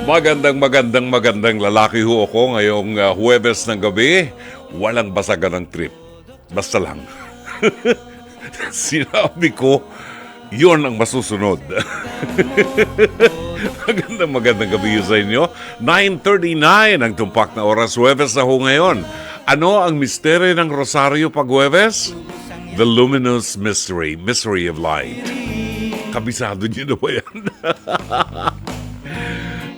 Magandang lalaki ho ako ngayong Huwebes ng gabi. Walang basagan ng trip. Basta lang. Sinabi ko, yon ang masusunod. Magandang gabi sa inyo. 9:39 ang tumpak na oras. Huwebes na ho ngayon. Ano ang misteryo ng Rosario pag Huwebes? The luminous mystery of light. Kabisado niyo na ba yan?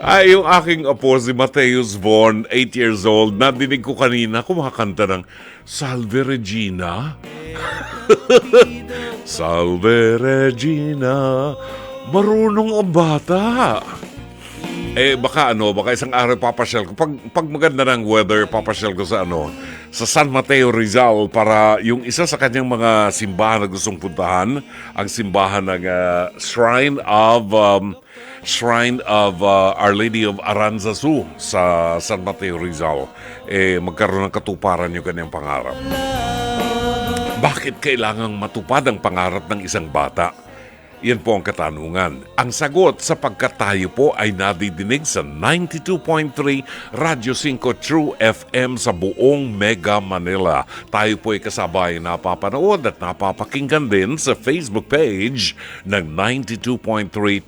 Ay, yung aking apo, si Mateus Von, 8 years old, nadinig ko kanina kumakanta ng Salve Regina. Salve Regina, marunong ang bata. Baka isang araw papasyal ko. Pag maganda ng weather, papasyal ko sa sa San Mateo Rizal para yung isa sa kanyang mga simbahan na gustong puntahan, ang simbahan ng Shrine of Our Lady of Aranzazu sa San Mateo Rizal. Magkaroon ng katuparan yung kanyang pangarap. Bakit kailangang matupad ang pangarap ng isang bata? Yan po ang katanungan. Ang sagot, sapagkat tayo po ay nadidinig sa 92.3 Radyo 5 True FM sa buong Mega Manila. Tayo po ay kasabay napapanood at napapakinggan din sa Facebook page ng 92.3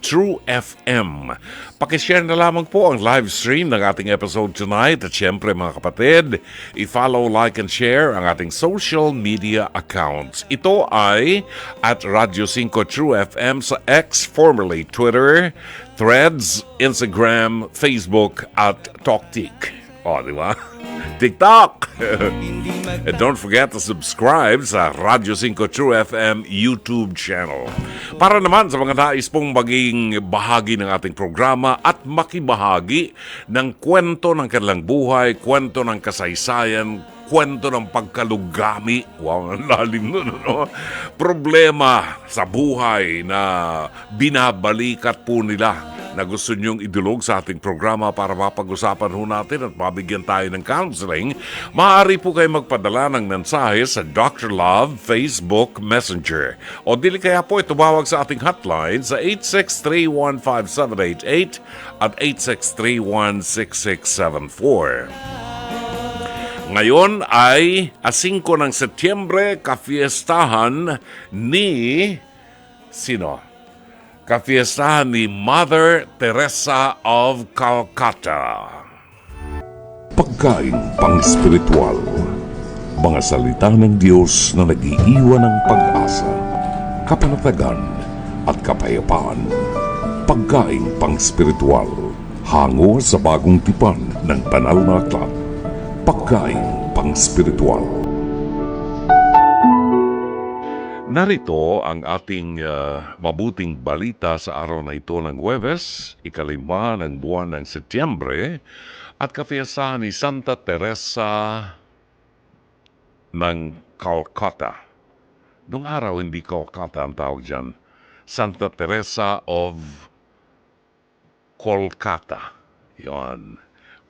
True FM. Pakishare na lamang po ang live stream ng ating episode tonight at syempre mga kapatid, i-follow, like, and share ang ating social media accounts. Ito ay at Radyo 5 True FM sa X, formerly Twitter, Threads, Instagram, Facebook, at TalkTik. Di ba? TikTok! And don't forget to subscribe sa Radyo 5 True FM YouTube channel. Para naman sa mga nais pong maging bahagi ng ating programa at makibahagi ng kwento ng kanilang buhay, kwento ng kasaysayan, kwento ng pagkalugami, ang lalim nun, problema sa buhay na binabalikat po nila na gusto nyong idulog sa ating programa para mapag-usapan ho natin at mabigyan tayo ng counseling, maaari po kayo magpadala ng mensahe sa Dr. Love Facebook Messenger. O dili kaya po tumawag sa ating hotline sa 863-15788 at 863-16674. Ngayon ay 5 ng Setyembre, kafiestahan ni sino? Kafiestahan ni Mother Teresa of Calcutta. Pagkaing pang-spiritual, mga salita ng Diyos na nag-iiwan ng pag-asa, kapanatagan at kapayapaan. Pagkaing pang-spiritual, hango sa bagong tipan ng banal na aklat. Pagkain pang-spiritual. Narito ang ating mabuting balita sa araw na ito ng Huwebes, 5 ng buwan ng Setyembre, at kafiestahan ni Santa Teresa ng Calcutta. Noong araw, hindi Calcutta ang tawag dyan. Santa Teresa of Kolkata. Yan.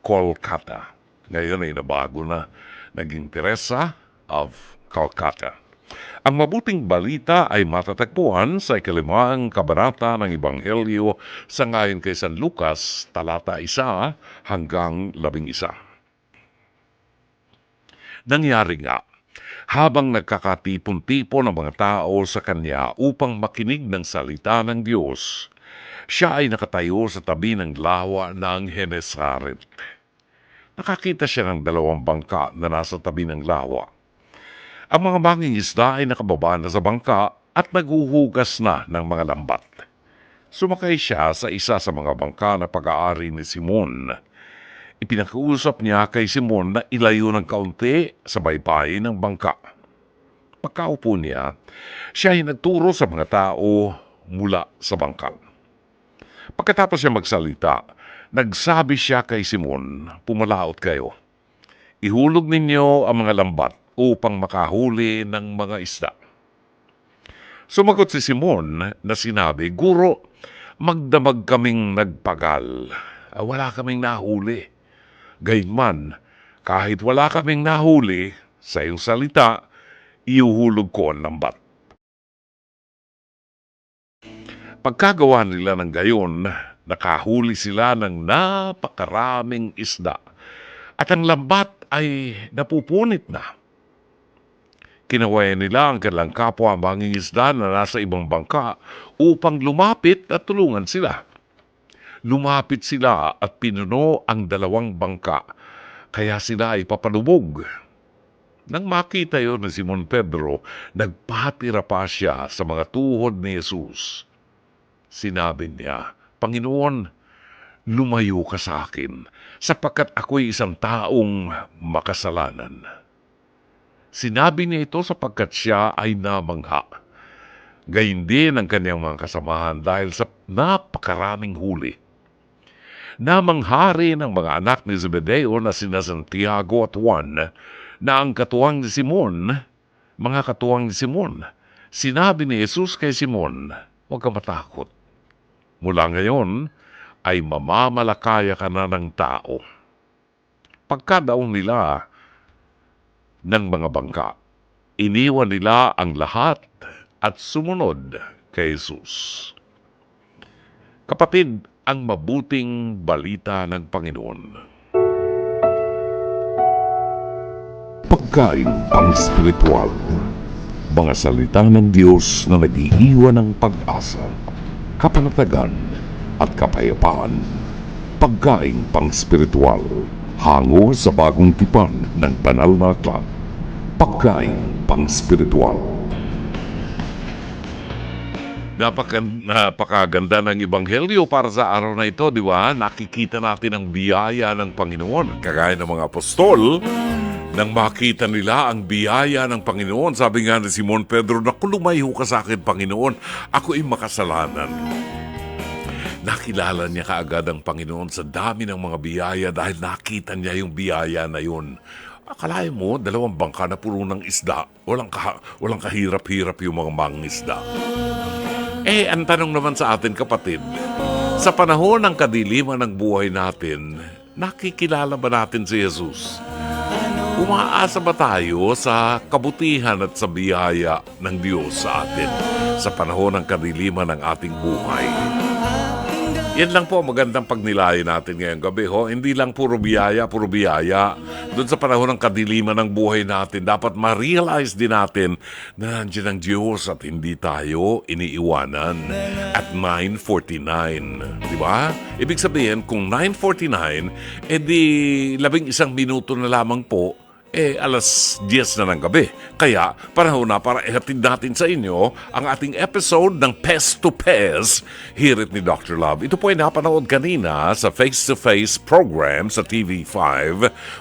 Kolkata. Ngayon ay nabago na, naging Teresa of Calcutta. Ang mabuting balita ay matatagpuan sa 5 kabanata ng Ebanghelyo sa ngayon kay San Lucas, talata 1 hanggang 11. Nangyari nga, habang nagkakatipon-tipon ang mga tao sa kanya upang makinig ng salita ng Diyos, siya ay nakatayo sa tabi ng lawa ng Genesaret. Nakakita siya ng 2 bangka na nasa tabi ng lawa. Ang mga mangingisda ay nakababa na sa bangka at naghuhugas na ng mga lambat. Sumakay siya sa isa sa mga bangka na pag-aari ni Simon. Ipinakiusap niya kay Simon na ilayo ng kaunti sa baybayin ng bangka. Pagkaupo niya, siya ay nagturo sa mga tao mula sa bangka. Pagkatapos siya magsalita, nagsabi siya kay Simon, "Pumalaot kayo. Ihulog ninyo ang mga lambat upang makahuli ng mga isda." Sumagot si Simon na sinabi, "Guro, magdamag kaming nagpagal. Wala kaming nahuli. Gayunman, kahit wala kaming nahuli, sa iyong salita, iuhulog ko ang lambat." Pagkagawa nila ng gayon, Nakahuli sila ng napakaraming isda. At ang lambat ay napupunit na. Kinawayan nila ang kanilang kapwa mangingisda na nasa ibang bangka upang lumapit at tulungan sila. Lumapit sila at pinuno ang dalawang bangka, kaya sila ay papalubog. Nang makita yon ni Simon Pedro, nagpatira pa siya sa mga tuhod ni Jesus. Sinabi niya, Panginoon, lumayo ka sa akin, sapagkat ako'y isang taong makasalanan. Sinabi niya ito sapagkat siya ay namangha. Gayun din ang kanyang mga kasamahan dahil sa napakaraming huli. Namangha rin ang mga anak ni Zebedeo na sina Santiago at Juan na ang katuwang ni Simon, mga katuwang ni Simon. Sinabi ni Jesus kay Simon, huwag ka matakot. Mula ngayon ay mamamalakaya ka na ng tao. Pagkadaong nila ng mga bangka, iniwan nila ang lahat at sumunod kay Jesus. Kapatid, ang mabuting balita ng Panginoon. Pagkain pang-spiritual. Mga salita ng Diyos na nag-iiwan ng pag-asa, kapanatagan at kapayapaan. Pagkain pang-spiritual. Hango sa bagong tipan ng banal na aklat. Pagkain pang-spiritual. Napakaganda ng Ebanghelyo para sa araw na ito, di ba? Nakikita natin ang biyaya ng Panginoon. Kagaya ng mga apostol, nang makita nila ang biyaya ng Panginoon, sabi nga ni Simon Pedro, naku, lumayo ka sa akin, Panginoon, ako ay makasalanan. Nakilala niya kaagad ang Panginoon sa dami ng mga biyaya dahil nakita niya yung biyaya na yun. Akalain mo, 2 bangka na puro ng isda. Walang kahirap-hirap yung mga mangisda. Ang tanong naman sa atin, kapatid, sa panahon ng kadiliman ng buhay natin, nakikilala ba natin si Jesus? Umaasa ba tayo sa kabutihan at sa biyaya ng Diyos sa atin sa panahon ng kadiliman ng ating buhay? Yan lang po magandang pagnilayan natin ngayong gabi. Hindi lang puro biyaya. Doon sa panahon ng kadiliman ng buhay natin, dapat ma-realize din natin na nandiyan ang Diyos at hindi tayo iniiwanan. At 9:49, di ba? Ibig sabihin, kung 9:49, edi 11 minuto na lamang po, alas 10 na ng gabi. Kaya, panahon na para ihatid natin sa inyo ang ating episode ng Pest to Pest, Hirit ni Dr. Love. Ito po ay napanood kanina sa face-to-face program sa TV5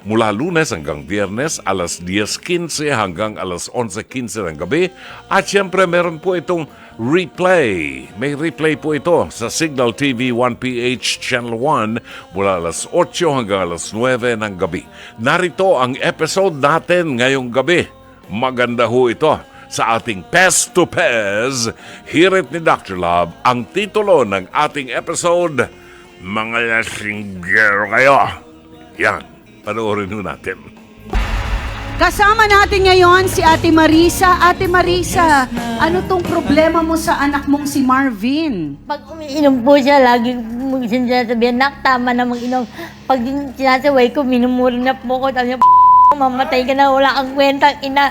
mula Lunes hanggang Biyernes, alas 10:15 hanggang alas 11:15 ng gabi. At syempre, meron po itong replay. May replay po ito sa Signal TV 1PH Channel 1 mula alas 8 hanggang alas 9 ng gabi. Narito ang episode natin ngayong gabi. Maganda ho ito sa ating Pest to Pest, Hirit ni Dr. Love. Ang titulo ng ating episode, Mga Lasinggero kayo. Yan, panoorin ho natin. Kasama natin ngayon si Ate Marisa. Ate Marisa, ano tong problema mo sa anak mong si Marvin? Pag umiinom po siya, lagi mo sinasabihan, nak, tama na mag-inom. Pag sinasaway ko, minumuri na po ko. Sabi niya, mamatay ka na, wala kang kwentang ina.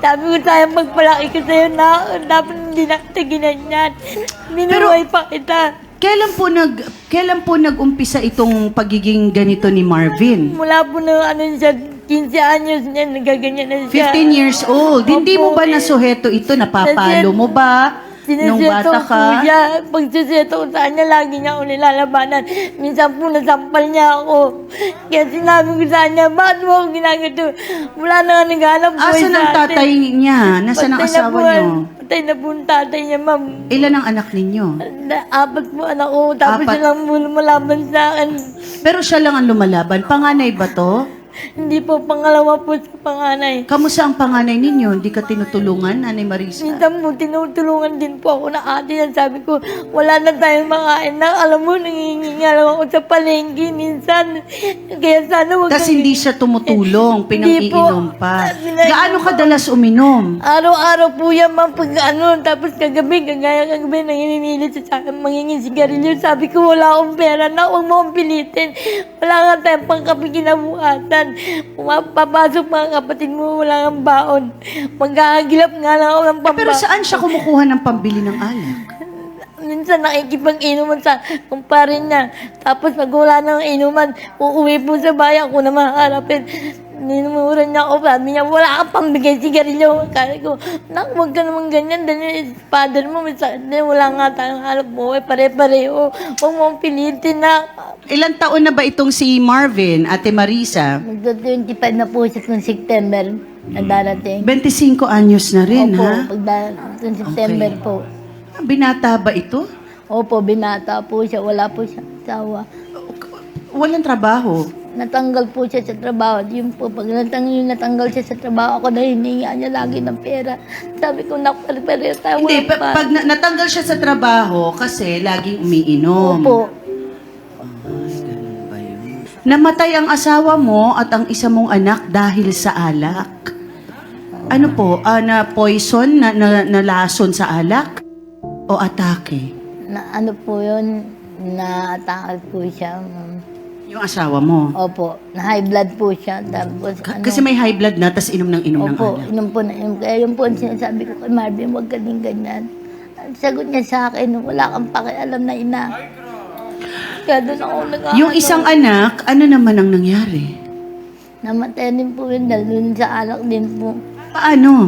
Sabi ko, sayang magpalaki ko sa'yo na, dapat hindi natin ginanyan. Minuway pa kita. Kailan po nag-umpisa itong pagiging ganito ni Marvin? Mula po na siya, 15 anyos niya, nagaganyan na siya. 15 years old. Hindi mo ba nasuheto ito? Napapalo mo ba? Nung bata ka? Pag siseto ko sa kanya, lagi niya ako nilalabanan. Minsan po nasampal niya ako. Kaya sinabi ko sa kanya, bakit mo ako ginagato? Wala na nga naghanap buhay sa atin. Asan ang tatay niya? Nasaan ang asawa niyo? Patay na po ang tatay niya, ma'am. Ilan ang anak ninyo? 4 po anak ko, tapos 4. siya lang po lumalaban sa akin. Pero siya lang ang lumalaban. Panganay ba to? Hindi po, pangalawa po sa panganay. Kamusta ang panganay ninyo? Hindi ka tinutulungan, Nanay Marisa? Minsan po, tinutulungan din po ako na ate yan. Sabi ko, wala na tayong makain na. Alam mo, nangingingal ako sa palengke minsan. Kaya sana wag Tapos kang- hindi siya tumutulong, Hindi po. pinang-iinom pa. Gaano kadalas uminom? Araw-araw po yan, ma'am, pag tapos kagabi, kagabi, nangininilit siya sa akin, mangingin sigarilyo. Sabi ko, wala akong pera na, huwag mo akong pilitin. Wala nga tayong pangkapi kinabukasan. Papasok mga kapatid mo, wala kang baon. Magkakagilap nga lang ako ng pamba. Pero saan siya kumukuha ng pambili ng alak? Minsan nakikipag-inuman sa kumpare niya. Tapos pag wala nang inuman, uuwi po sa bayan ko na maharapin. Ninumuran niya ako. Sabi niya, wala kang pambigay sigarilyo. Kaya ko, nak, huwag ka naman ganyan. Dahil yung father mo, may sakit na, wala nga tayong halap buhay. Pare-pareho. Huwag mo akong pilitin na. Ilang taon na ba itong si Marvin, Ate Marisa? Magda-25 na po siya noong September na darating. 25 anyos na rin, Opo, ha? noong September Okay. po. Binata ba ito? Opo, binata po siya. Wala po siya asawa. Walang trabaho. Natanggal po siya sa trabaho. Yun po, pag natanggal siya sa trabaho, ako na hininga niya lagi ng pera. Sabi ko, nakapare-pareho tayo. Hindi, pag natanggal siya sa trabaho kasi laging umiinom. Opo. Namatay ang asawa mo at ang isa mong anak dahil sa alak. Ano po, na poison, na lason sa alak? O atake? Na ano po yun, na-atakal po siya. Yung asawa mo? Opo, na high blood po siya. Tapos Kasi may high blood na, tas inom ng inom ng Opo, alak. inom po na inom. Kaya yun po ang sinasabi ko kay Marvin, huwag ka din ganyan. Ang sagot niya sa akin, wala kang pakialam na ina. Kaya doon ako Yung isang anak, ano naman ang nangyari? namatay din po yun dahil dun sa alak din po. Paano?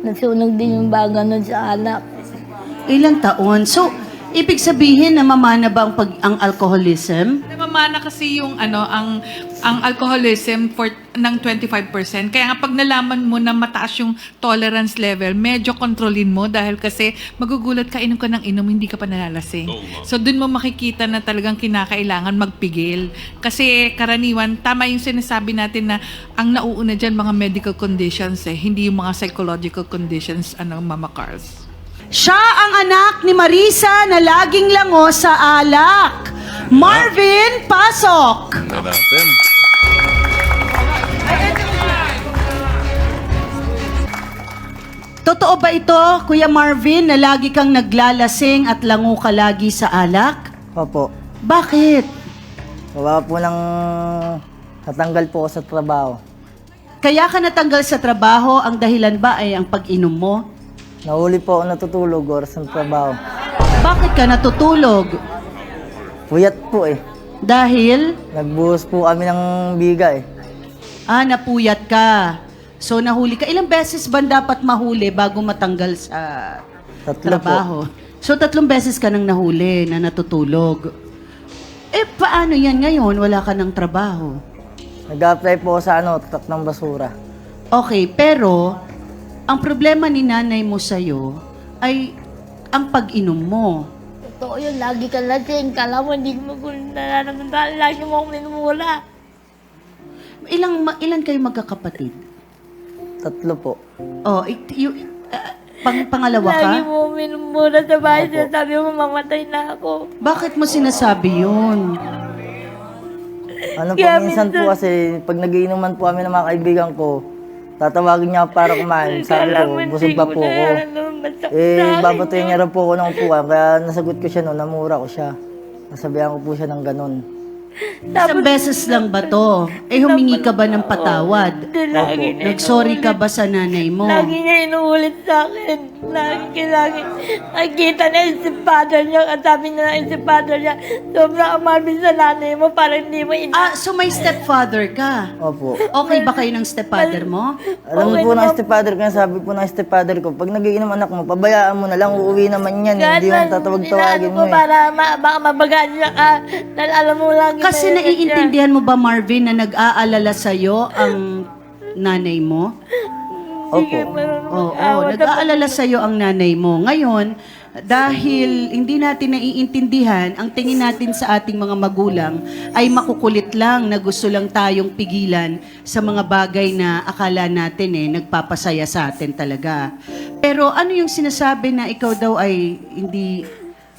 Nasunog din yung baga nun sa alak. Ilang taon? So, ibig sabihin na mamana ba ang alcoholism? Namamana kasi yung ang alcoholism ng 25%. Kaya nga pag nalaman mo na mataas yung tolerance level, medyo kontrolin mo dahil kasi magugulat ka, inom ka ng inom, hindi ka pa nalalasing. So dun mo makikita na talagang kinakailangan magpigil. Kasi karaniwan, tama yung sinasabi natin na ang nauuna dyan mga medical conditions hindi yung mga psychological conditions, Mama Carls. Siya ang anak ni Marisa na laging lango sa alak. Marvin, pasok! Na natin. Totoo ba ito, Kuya Marvin, na lagi kang naglalasing at lango ka lagi sa alak? Opo. Bakit? Wala po nang natanggal po ako sa trabaho. Kaya ka natanggal sa trabaho, ang dahilan ba ay ang pag-inom mo? Nahuli po ako natutulog oras ng trabaho. Bakit ka natutulog? Puyat po eh. Dahil, Nagbuhos po kami ng biga eh. napuyat ka. So, nahuli ka. Ilang beses ba dapat mahuli bago matanggal sa Tatlo trabaho? So, 3 beses ka nang nahuli na natutulog. Eh, paano yan ngayon? Wala ka ng trabaho. Nag-apply po ako sa truck ng basura. Okay, pero ang problema ni nanay mo sa'yo ay ang pag-inom mo. Totoo yun, lagi ka lasing. Kala mo, hindi mo kung nararamdaman. Lagi mo akong minumula. Ilan kayo magkakapatid? 3 po. Oh, pangalawa ka? Lagi mo minumula sa bahay. Sinasabi mo, mamatay na ako. Bakit mo sinasabi yun? Ano po, Kaya minsan po minsan- kasi pag nagiinuman po kami ng mga kaibigan ko, tatawagin niya ako para kumain. Sabi ko, busog pa po ako. Babatuyin niya rin po ako ng upuan, kaya nasagot ko siya noon, namura ko siya. Nasabihan ko po siya ng ganun. Isang beses lang ba to? Eh, humingi ka ba ng patawad? Lagi na Nag-sorry ka ba sa nanay mo? Lagi niya inuulit sa akin. Lagi. Nakikita niya yung stepfather niya. At sabi niya yung stepfather niya, sobrang amabis sa nanay mo, parang hindi mo So may stepfather ka? Opo. Okay ba kayo ng stepfather mo? Alam mo po ng stepfather ko, sabi po ng stepfather ko, pag nagiinom anak mo, pabayaan mo na lang, uuwi naman yan. Hindi mo tatawag-tawagin mo ko eh. para baka mabagaan niya ka. Dahil alam mo lagi Kasi na- naiintindihan mo ba, Marvin, na nag-aalala sa'yo ang nanay mo? Opo. Oo, nag-aalala sa'yo ang nanay mo. Ngayon, dahil hindi natin naiintindihan, ang tingin natin sa ating mga magulang ay makukulit lang na gusto lang tayong pigilan sa mga bagay na akala natin nagpapasaya sa atin talaga. Pero ano yung sinasabi na ikaw daw ay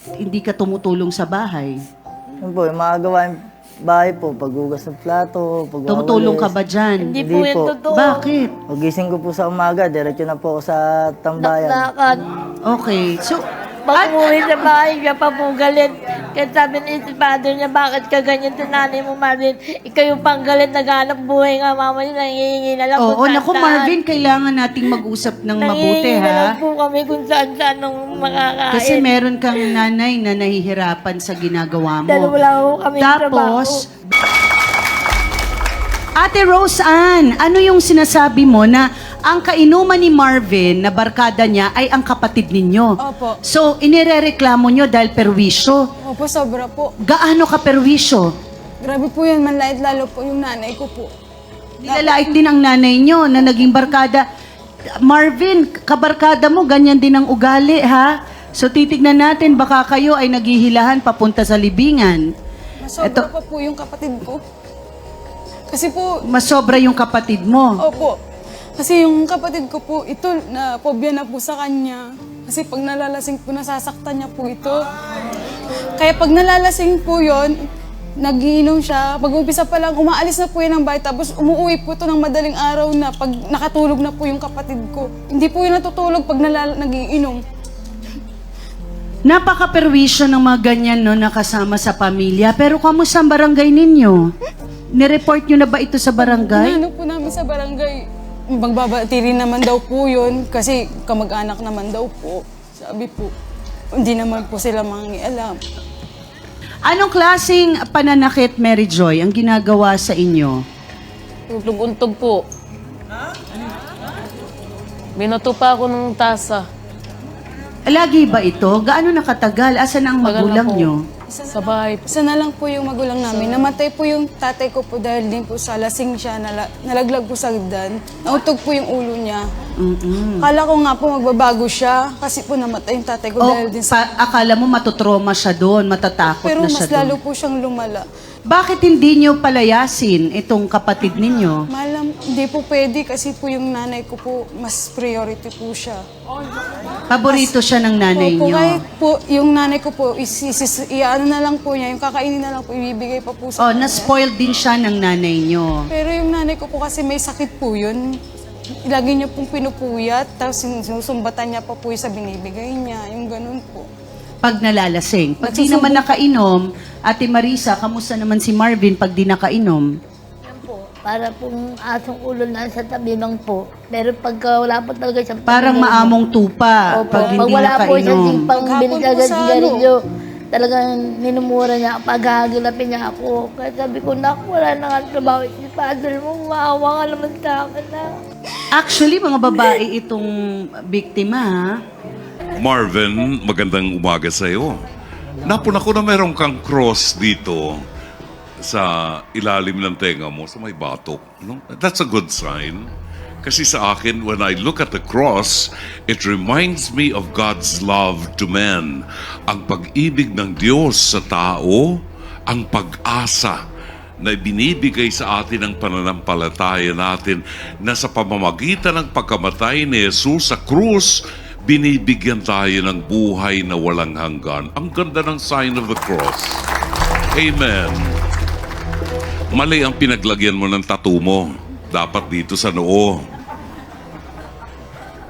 hindi ka tumutulong sa bahay? Yun po, yung mga gawain bahay po, paghugas ng plato, pagwawalis. Tumutulong ka ba dyan? Hindi po Hindi yan po. totoo. Bakit? Pagising ko po sa umaga, diretso na po ako sa tambayan. Naklakan. Okay. So, Pag umuwi sa bahay, siya pa po galit. Kaya sabi ni si father niya, bakit ka ganyan sa nanay mo, Marvin? Ikaw yung panggalit, naghanap buhay nga, mama niya, nangihingi na lang oo, kung naku saan-saan. Marvin, kailangan nating mag-usap ng mabuti Nangihingi na lang ha. po kami kung saan-saan nung makakain. Kasi meron kang nanay na nahihirapan sa ginagawa mo. Dahil wala ko kami Tapos, Ate Rose Ann, ano yung sinasabi mo na ang kainuman ni Marvin na barkada niya ay ang kapatid ninyo? Opo. So, inirereklamo nyo dahil perwisyo. Opo, sobra po. Gaano ka perwisyo? Grabe po yun, manlait lalo po yung nanay ko po. Nilalait din ang nanay nyo na naging barkada. Marvin, kabarkada mo, ganyan din ang ugali, ha? So, titignan natin, baka kayo ay naghihilahan papunta sa libingan. Masobra pa po yung kapatid ko. Kasi po, Masobra yung kapatid mo. opo. Kasi yung kapatid ko po, ito, na pobya na po sa kanya. Kasi pag nalalasing po, nasasaktan niya po ito. Kaya pag nalalasing po yon, nagiinom siya. Pag umpisa pa lang, umaalis na po yan ng bahay. Tapos umuwi po ito ng madaling araw na pag nakatulog na po yung kapatid ko. Hindi po yun natutulog pag nagiinom. Napaka-perwisyo ng mga ganyan no, nakasama sa pamilya. Pero kamusta ang barangay ninyo? Nireport nyo na ba ito sa barangay? Ano po namin sa barangay, magbabati rin naman daw po yun kasi kamag-anak naman daw po. Sabi po, hindi naman po sila mangialam. Anong klaseng pananakit, Mary Joy, ang ginagawa sa inyo? Untog-untog po. Binato pa ako ng tasa. Lagi ba ito? Gaano nakatagal? Asan ang Tagal na magulang po. nyo? Sa bahay po. Isa na lang po yung magulang namin. Namatay po yung tatay ko po dahil din po sa lasing siya, nalaglag po sa hagdan. Nautog po yung ulo niya. Kala ko nga po magbabago siya kasi po namatay yung tatay ko O, dahil din sa... akala mo matutroma siya doon, matatakot Pero na mas siya lalo doon. po siyang lumala. Bakit hindi nyo palayasin itong kapatid ninyo? Malam, hindi po pwede kasi po yung nanay ko po, mas priority po siya. Paborito siya ng nanay Opo, nyo. kahit po yung nanay ko po, iano na lang po niya, yung kakainin na lang po, ibibigay pa po sa Oh, kanya. na-spoiled din siya ng nanay nyo. Pero yung nanay ko po kasi may sakit po yun. Lagi niya pong pinupuyat, tapos sinusumbatan niya pa po yung sa binibigay niya, yung ganun po. Pag nalalasing. Pag di Nagsusumbong- naman nakainom, Ate Marisa, kamusta naman si Marvin pag di nakainom? Yan po, para pong asong ulo na sa tabi lang po. Pero pagka wala po talaga siyang Parang pag-inom, maamong tupa Opo, pag pag hindi wala po siyang nakainom. simpang Maghapon po binigagad sa sigarilyo, talagang minumura niya, paghahagilapin niya ako. Kaya sabi ko, naku, wala na nga trabaho si father mo, maawa ka naman sa akin na. Actually, mga babae itong biktima, ha? Marvin, magandang umaga sa iyo. Napuna ko na meron kang cross dito sa ilalim ng tenga mo, sa may batok. No? That's a good sign. Kasi sa akin, when I look at the cross, it reminds me of God's love to men. Ang pag-ibig ng Diyos sa tao, ang pag-asa na binibigay sa atin ang pananampalataya natin na sa pamamagitan ng pagkamatay ni Jesus sa krus, binibigyan tayo ng buhay na walang hanggan. Ang ganda ng sign of the cross. Amen. Mali ang pinaglagyan mo ng tattoo mo. Dapat dito sa noo.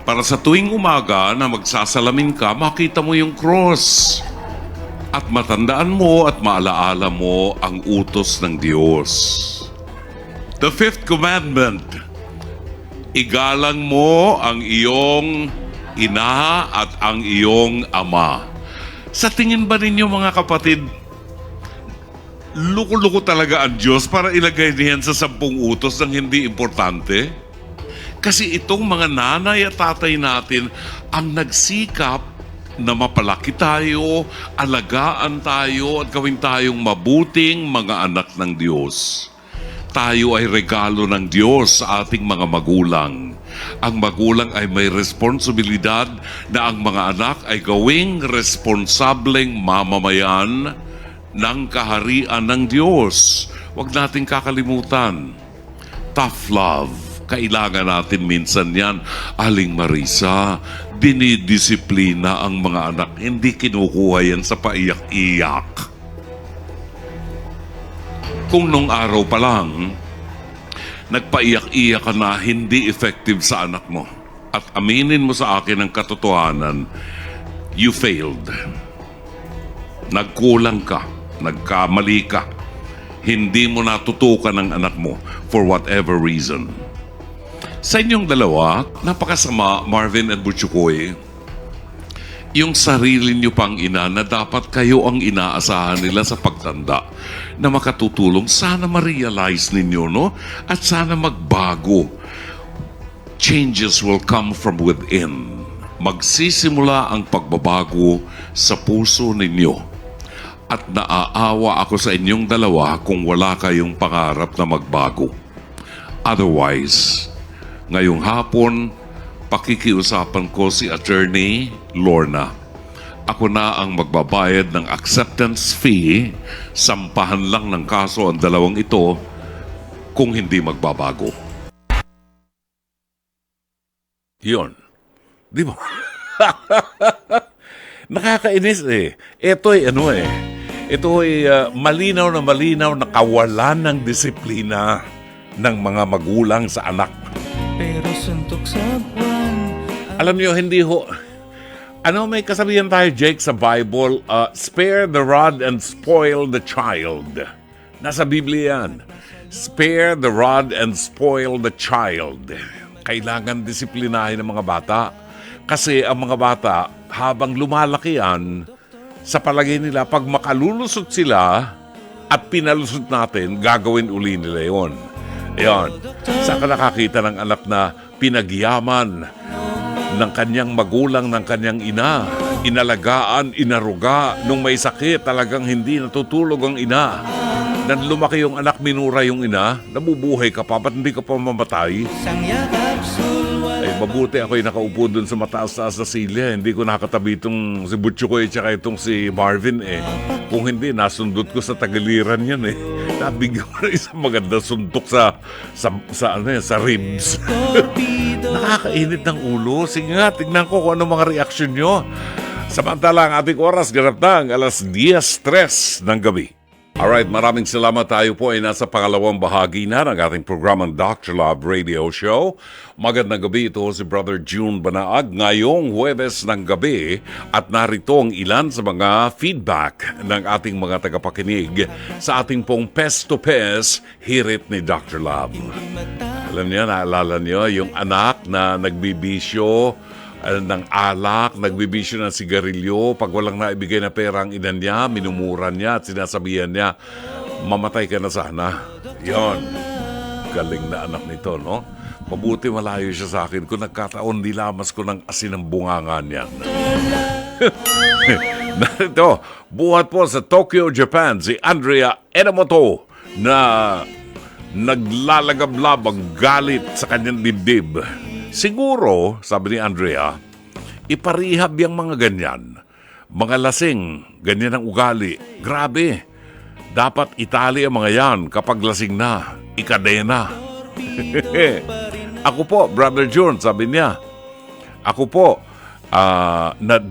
Para sa tuwing umaga na magsasalamin ka, makita mo yung cross. At matandaan mo at maalaala mo ang utos ng Diyos. The fifth commandment, igalang mo ang iyong ina at ang iyong ama. Sa tingin ba ninyo mga kapatid, luko-luko talaga ang Diyos para ilagay niyan sa 10 utos ng hindi importante? Kasi itong mga nanay at tatay natin ang nagsikap na mapalaki tayo, alagaan tayo at gawin tayong mabuting mga anak ng Diyos. Tayo ay regalo ng Diyos sa ating mga magulang. Ang magulang ay may responsibilidad na ang mga anak ay gawing responsableng mamamayan ng kaharian ng Diyos. Huwag nating kakalimutan. Tough love. Kailangan natin minsan yan. Aling Marisa, dinidisiplina ang mga anak. Hindi kinukuha yan sa paiyak-iyak. Kung nung araw pa lang, nagpaiyak-iyak ka na hindi effective sa anak mo at aminin mo sa akin ang katotohanan, you failed. Nagkulang ka, nagkamali ka. Hindi mo natutukan ang anak mo for whatever reason. Sa inyong dalawa, napakasama, Marvin and Butchukoy, yung sarili niyo pang ina na dapat kayo ang inaasahan nila sa pagtanda na makatutulong. Sana ma-realize ninyo, no? At sana magbago. Changes will come from within. Magsisimula ang pagbabago sa puso ninyo. At naaawa ako sa inyong dalawa kung wala kayong pangarap na magbago. Otherwise, ngayong hapon, pakikiusapan ko si Attorney Lorna. Ako na ang magbabayad ng acceptance fee. Sampahan lang ng kaso ang dalawang ito kung hindi magbabago. Yun. Di ba? Nakakainis eh. Ito'y malinaw na kawalan ng disiplina ng mga magulang sa anak. Pero suntok sa buwan. Alam niyo, hindi ho... may kasabihan tayo, Jake, sa Bible, spare the rod and spoil the child. Nasa Biblia yan. Spare the rod and spoil the child. Kailangan disiplinahin ng mga bata. Kasi ang mga bata, habang lumalaki yan, sa palagay nila, pag makalulusot sila at pinalusot natin, gagawin uli nila yun. Ayan. Saan ka nakakita ng anak na pinagyaman ng kanyang magulang, ng kanyang ina, inalagaan, inaruga, nung may sakit, talagang hindi natutulog ang ina. Nang lumaki yung anak, minura yung ina, nabubuhay ka pa, ba't hindi ka pa mamatay? Ay, mabuti ako'y nakaupo dun sa mataas-taas na silya. Hindi ko nakatabi itong si Butchukoy at itong si Marvin eh. Kung hindi, nasundot ko sa tagiliran yan eh. Nabigyan ko na isang maganda suntok sa ribs. Nakakainit ng ulo. Sige nga, tignan ko kung ano mga reaksyon nyo. Samantala ang ating oras, ganap na ang 10:03 ng gabi. Alright, maraming salamat. Tayo po ay nasa pangalawang bahagi na ng ating programang Dr. Love Radio Show. Magandang gabi, ito si Brother June Banaag ngayong Huwebes ng gabi at narito ang ilan sa mga feedback ng ating mga tagapakinig sa ating pong Pes to Pes Hirit ni Dr. Love. Alam niyo, naalala niyo yung anak na nagbibisyo ng alak, nagbibisyo ng sigarilyo, pag walang naibigay na pera ang ina niya, minumuran niya at sinasabihan niya, mamatay ka na sana. Yon. Galing na anak nito, no? Mabuti malayo siya sa akin. Kung nagkataon, nilamas ko ng asin ng bunganga niyan. Narito, buhat po sa Tokyo, Japan, si Andrea Enamoto na naglalagablab ang galit sa kanyang dibdib. Siguro, sabi ni Andrea, iparihab yung mga ganyan. Mga lasing, ganyan ang ugali. Grabe. Dapat itali ang mga yan kapag lasing na. Ikadena. Ako po, Brother John, sabi niya. Ako po,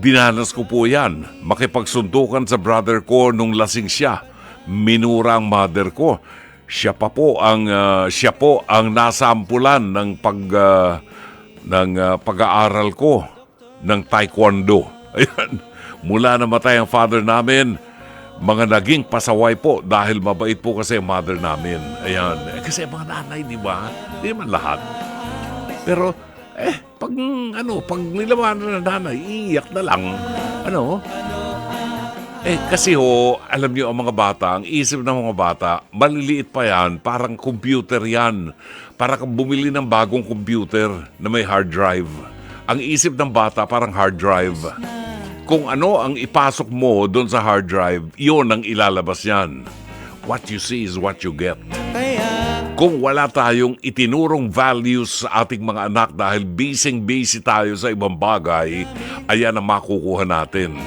dinanas ko po yan. Makipagsuntukan sa brother ko nung lasing siya. Minura ang mother ko. Siya po ang nasampulan ng pag-aaral ko ng taekwondo. Ayan. Mula namatay ang father namin, mga naging pasaway po dahil mabait po kasi ang mother namin. Ayan. Kasi mga nanay, di ba? Hindi naman lahat. Pero, pag nilawanan ng nanay, iiyak na lang. Kasi alam niyo ang mga bata, ang isip ng mga bata, maliliit pa yan, parang computer yan. Para kang bumili ng bagong computer na may hard drive. Ang isip ng bata parang hard drive. Kung ano ang ipasok mo doon sa hard drive, yun ang ilalabas yan. What you see is what you get. Kaya Kung wala tayong itinurong values sa ating mga anak dahil busy tayo sa ibang bagay, ayan ang makukuha natin.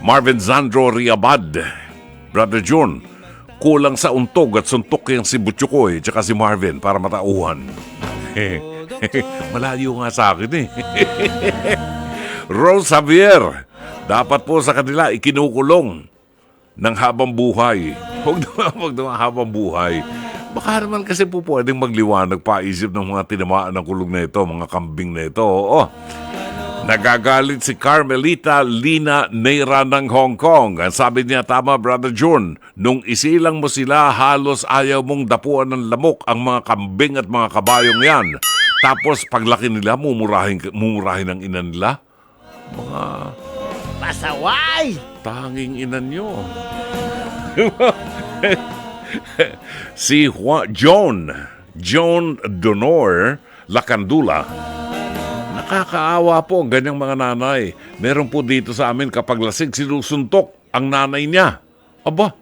Marvin Zandro Riabad, Brother John, kulang sa untog at suntok yung si Butchukoy tsaka si Marvin para matauhan. Malayo nga sa akin eh. Rose Javier, dapat po sa kanila ikinukulong ng habang buhay. Huwag naman habang buhay. Baka naman kasi po pwedeng magliwanag paisip ng mga tinamaan ng kulong na ito, mga kambing na ito. Oo. Nagagalit si Carmelita Lina Neira ng Hong Kong. Ang sabi niya, tama Brother John, nung isilang mo sila, halos ayaw mong dapuan ng lamok ang mga kambing at mga kabayong yan. Tapos paglaki nila, mumurahin ang ina nila. Mga Pasaway! tanging ina nyo. Si John Donor Lacandula, nakakaawa po ang ganyang mga nanay. Meron po dito sa amin kapag lasing sinusuntok ang nanay niya. Aba,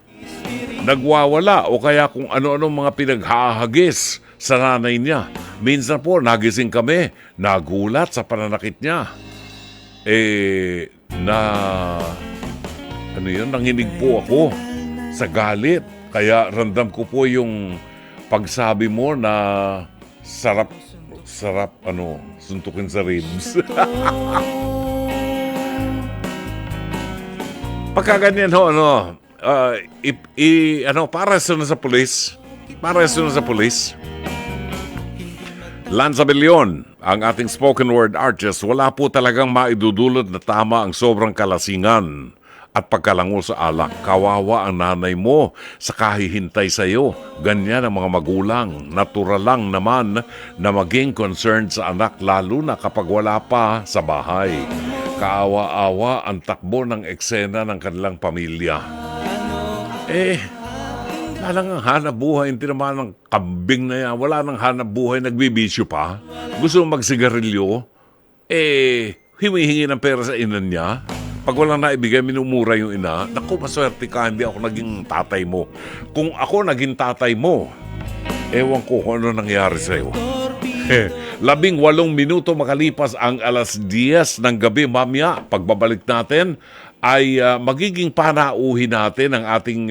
nagwawala o kaya kung ano-ano mga pinaghahagis sa nanay niya. Minsan po nagising kami, nagulat sa pananakit niya. Nanginig po ako sa galit. Kaya ramdam ko po yung pagsabi mo na sarap, suntukin sa ribs. Pagka ganyan pareso na sa pulis. Lanza Billon, ang ating spoken word artist, wala po talagang maidudulot na tama ang sobrang kalasingan at pagkalango sa alak. Kawawa ang nanay mo sa kahihintay sa iyo. Ganyan ang mga magulang. Natural lang naman na maging concerned sa anak, lalo na kapag wala pa sa bahay. Kaawa-awa ang takbo ng eksena ng kanilang pamilya. Wala nang hanap buhay, hindi naman ng kambing na yan. Wala nang hanap buhay, nagbibisyo pa. Gusto magsigarilyo, humihingi ng pera sa ina niya. Pag walang naibigay, minumura yung ina. Naku, maswerte ka, hindi ako naging tatay mo. Kung ako naging tatay mo, ewan ko kung ano nangyari sa'yo. 18 minuto makalipas ang 10:00 ng gabi, mamaya, pagbabalik natin, ay magiging panauhin natin ang ating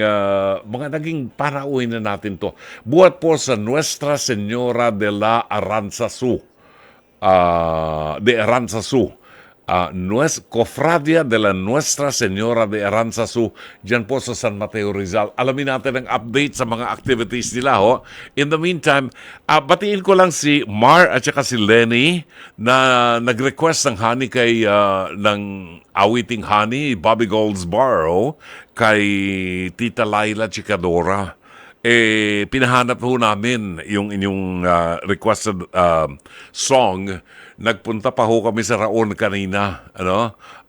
mga naging panauhin na natin to. Buhat po sa Nuestra Señora de la Aranzazu. Cofradia de la Nuestra Señora de Aranzazu, dyan po sa San Mateo Rizal. Alamin natin ang update sa mga activities nila. In the meantime, batiin ko lang si Mar at saka si Lenny na nag-request ng honey ng awiting honey, Bobby Goldsboro, kay Tita Laila Chicadora. Pinahanap ho namin yung inyong requested song. Nagpunta pa ho kami sa Raon kanina,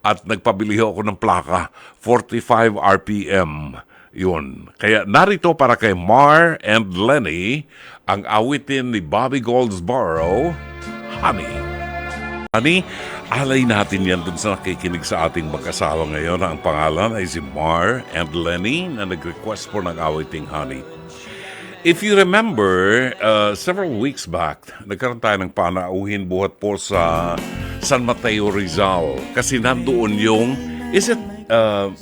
at nagpabili ho ako ng plaka, 45 RPM. Yun. Kaya narito para kay Mar and Lenny ang awitin ni Bobby Goldsboro, Honey. Honey, alay natin yan dun sa nakikinig sa ating mag-asawa ngayon. Ang pangalan ay si Mar and Lenny na nag-request po ng awiting Honey. If you remember, several weeks back, nagkaroon tayo ng panauhin buhat po sa San Mateo Rizal. Kasi nandoon yung, is it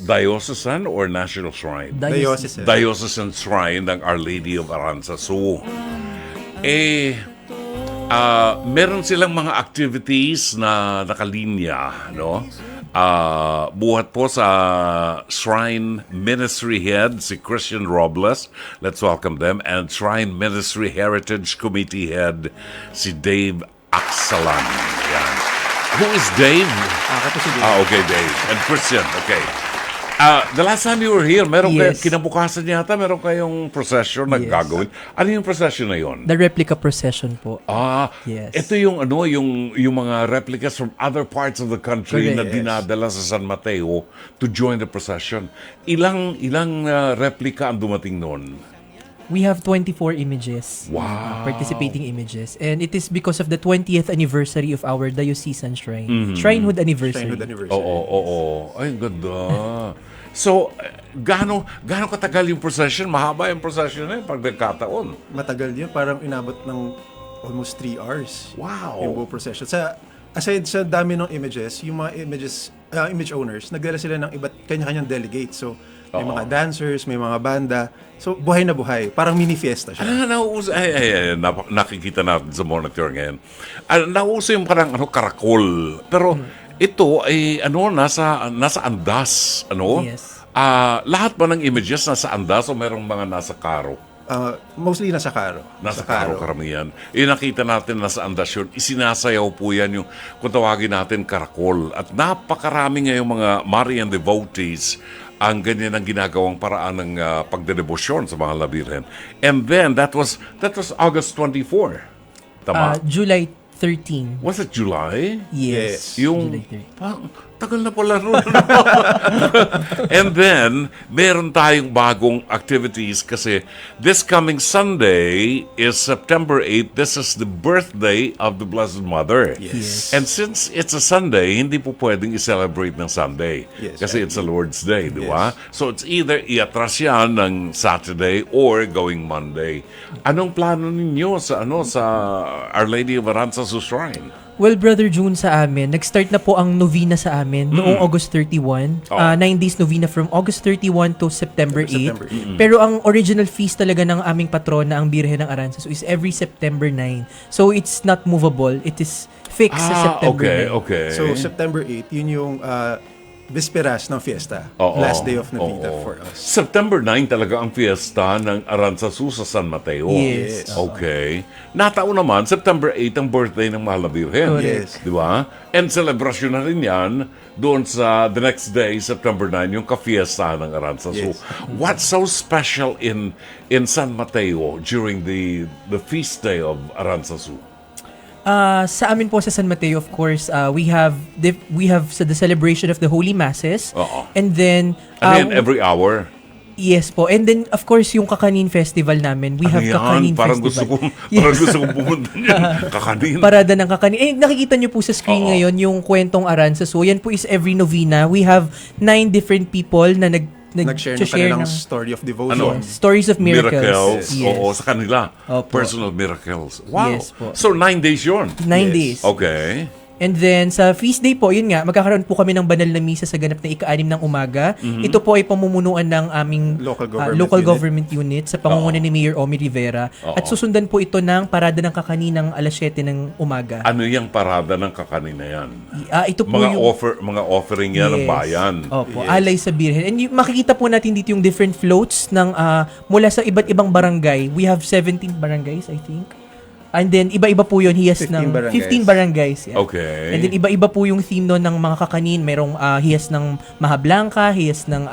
diocesan or national shrine? Diocesan shrine ng Our Lady of Aranzazu. Meron silang mga activities na nakalinya, buhat po sa Shrine Ministry Head, si Christian Robles. Let's welcome them. And Shrine Ministry Heritage Committee Head, si Dave Aksalan. Yan. Who is Dave? Ako si Dave. Okay, Dave. And Christian, okay. The last time you were here, kinabukasan yata, meron kayong procession na gagawin. Ano yung procession na yon? The replica procession po. Yes. Ito yung yung mga replicas from other parts of the country na dinadala sa San Mateo to join the procession. Ilang replica ang dumating noon? We have 24 images. Wow. Participating images. And it is because of the 20th anniversary of our diocesan shrine. Shrinehood anniversary. Oo. Ay, ang ganda. So, gaano katagal yung procession? Mahaba yung procession na yun pag nagkataon. Matagal yun, parang inabot ng almost 3 hours. Wow. Yung buong procession. Aside sa dami ng images, yung mga image owners, nagdala sila ng iba't kanya-kanyang delegates. So, may mga dancers, may mga banda. So, buhay na buhay. Parang mini fiesta siya. Nakikita natin sa monitor ngayon. Nauso yung parang karakol. Pero ito ay nasa andas. Yes. Lahat ba ng images nasa andas o merong mga nasa karo? Mostly nasa karo. Nasa karo karamihan. Nakita natin nasa andas yun. Isinasayaw po yan yung, kung tawagin natin, karakol. At napakarami ngayong mga Marian devotees ang ganyan ang ginagawang paraan ng pagdedebosyon sa mga labirhen. And then, that was August 24. Tama? July 13. Was it July? Yes. Yung, July 13. tagal na pala nun. And then, meron tayong bagong activities kasi this coming Sunday is September 8. This is the birthday of the Blessed Mother. Yes. And since it's a Sunday, hindi po pwedeng i-celebrate ng Sunday. Yes, Kasi it's a Lord's Day, di ba? So it's either iatras yan ng Saturday or going Monday. Anong plano ninyo sa Our Lady of Aranzazu Shrine? Well, Brother June, sa amin, nag-start na po ang novena sa amin noong August 31. 9 days novena from August 31 to September 8. Pero ang original feast talaga ng aming patrona, ang Birhen ng Aranzazu, is every September 9. So it's not movable. It is fixed sa September 9. Okay. So, September 8, yun yung Bisperas ng fiesta. Oo. Last day of Novita Oo. for us. September 9 talaga ang fiesta ng Aranzazu sa San Mateo. Yes. Okay. Natao naman, September 8 ang birthday ng Mahal na Birhen. Yes. Di ba? And celebration na rin yan doon sa the next day, September 9, yung ka-fiesta ng Aranzazu. Yes. What's so special in San Mateo during the feast day of Aranzazu? Sa amin po sa San Mateo, of course, we have the celebration of the Holy Masses. Oo. And then Every hour? yes po. And then of course yung Kakanin Festival namin. We have Kakanin Parang Festival. gusto kong pumunta niyan. Kakanin. Parada ng Kakanin. Nakikita niyo po sa screen ngayon yung kwentong Aranzazu. Yan po is every novena. We have 9 different people na Nag-share ng kanilang story of devotion. stories of miracles. Miracles. Yes. Oo, sa kanila. Opo. Personal miracles. Wow. Yes po. So, 9 days yun. 9 Yes. days. Okay. And then, sa feast day po, yun nga, magkakaroon po kami ng banal na misa sa ganap na ika-6 ng umaga. Ito po ay pamumunuan ng aming Local government unit sa pangunguna ni Mayor Omi Rivera. Oo. At susundan po ito ng parada ng kakaninang alas 7 ng umaga. Ano yung parada ng kakanin na yan? Ito po yung... Mga offering yan ng Yes. bayan. Opo, alay sa Birhen. And makikita po natin dito yung different floats ng mula sa iba't ibang barangay. We have 17 barangays, I think. And then, iba-iba po yun. Hiyas 15 ng barangays. 15 barangays. Yeah. Okay. And then, iba-iba po yung theme nun ng mga kakanin. Merong hiyas ng Maha Blanca, hiyas ng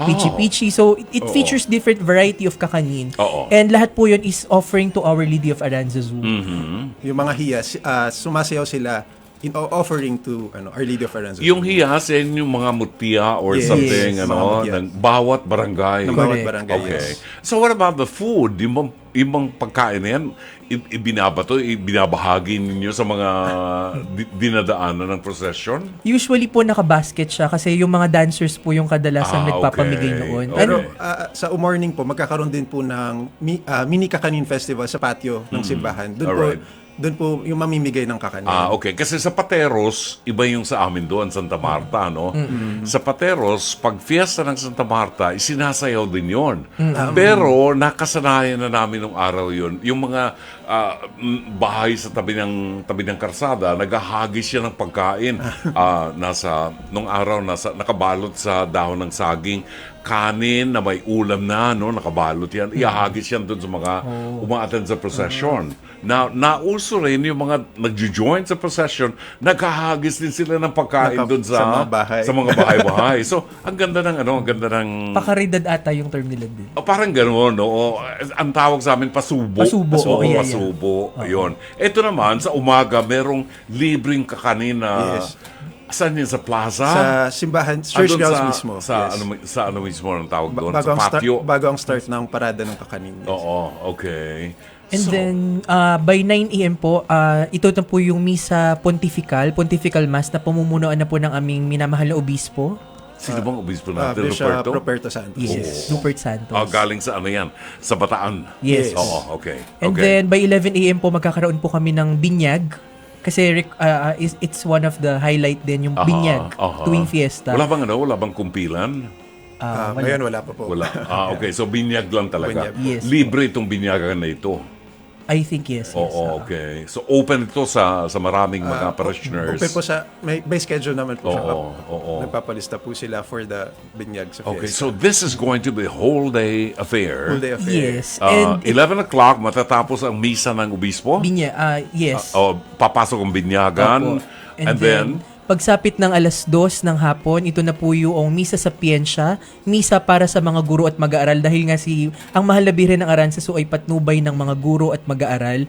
Pichi Pichi. So, it Oo. features different variety of kakanin. Oo. And lahat po yun is offering to Our Lady of Aranzazu. Yung mga hiyas, sumasayaw sila in offering to Our Lady of Aranzazu. Yung hiyas, yan yung mga mutya or Yes. something, Mga mutya. ng bawat barangay. Ng bawat Correct. barangay, Okay. yes. So what about the food? Yung mga pagkain na yan, ibinabahagi ninyo sa mga dinadaanan ng procession? Usually po nakabasket siya kasi yung mga dancers po yung kadalasan nagpapamigay okay. noon. Okay. Ano, Sa morning po, magkakaroon din po ng mini Kakanin Festival sa patio ng simbahan. Alright. Doon po yung mamimigay ng kakanin. Okay. Kasi sa Pateros, iba yung sa amin doon, Santa Marta, no? Sa Pateros, pag fiesta ng Santa Marta, isinasayaw din yon. Pero nakasanayan na namin nung araw yun. Yung mga bahay sa tabi ng karsada, naghahagis siya ng pagkain. Nung araw, nakabalot sa dahon ng saging, kanin na may ulam na, no, nakabalot yan. Iahagis yan doon sa mga umaattend sa procession. Nauso rin yung mga nagjo-join sa procession, naghahagis din sila ng pagkain doon sa mga bahay. sa mga bahay-bahay. So, ang ganda ng pakaridad ata yung term nila din. parang gano'n, no? Ang tawag sa amin, pasubo. Pasubo, Oo, yeah, yeah. pasubo. Yun. Ito naman, sa umaga, merong libreng kakanin na... Yes. Saan yun? Sa plaza? Sa simbahan, church Doon grounds mismo. Sa, Yes. ano mismo ang tawag doon? Bago Sa ang patio? bago ang start ng parada ng kakanin. Yes. Oo, okay. And So, then, by 9 a.m. po, ito na po yung Misa Pontifical Mass na pamumunuan na po ng aming minamahal na obispo. Sino bang obispo natin? Bishop Ruperto? Roberto Santos. Yes, Rupert Santos. Galing sa ano yan? Sa Bataan? Yes. Oo, okay. And okay. then by 11 a.m. po magkakaroon po kami ng binyag. Kasi it's one of the highlight din yung binyag tuwing fiesta. Wala bang kumpilan? Ngayon wala pa po. Wala. Okay. So, binyag lang talaga. Binyag. Yes. Libre itong binyagan na ito. I think yes. Oo, okay. So, open ito sa maraming mga parishioners. Open po may schedule naman po siya. Oo. Nagpapalista po sila for the binyag sa Okay, fiesta. so this is going to be a whole day affair. Full day affair. Yes. And 11 o'clock, matatapos ang misa ng obispo. yes. Papasok ang binyagan. Opo. And then, pagsapit ng 2:00 ng hapon, ito na po yung misa sa Piensya, misa para sa mga guro at mag-aaral dahil nga ang mahal na Birhen ng Aranzazu ay patnubay ng mga guro at mag-aaral.